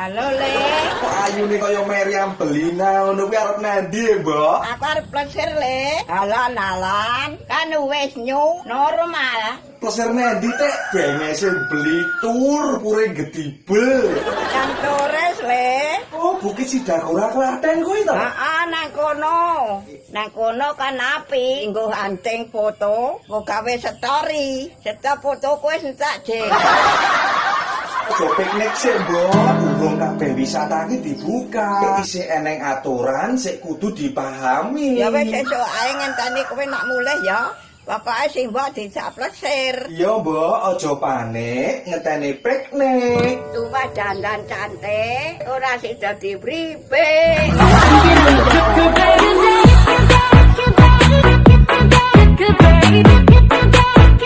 Halo Le. Kok ayu nih kaya Meriam Belina ngono kuwi arep nendi, Mbok? Aku arep plesir Le. Alan-alan kan wis normal. Plesir nendi teh bengese beli tur pure gedibel. Kan Torres Le. Oh, Bukit Sidagora Klaten kuwi to? Heeh, nang kono. Nang kono kan api, nggo hunting foto, nggo gawe story. Seto foto kowe entak, Jeng. Aja piknik sih, Mbok. Urung kabeh wisata iki dibuka. Isih eneng aturan sik kudu dipahami. Ya wis esuk ae ngenteni kowe nak mulih ya. Pokoke sing mbok dijak plesir. Iya, Mbok, aja panik, ngenteni piknik. Tuwa dandan cantik, ora sida dipribe. Good baby.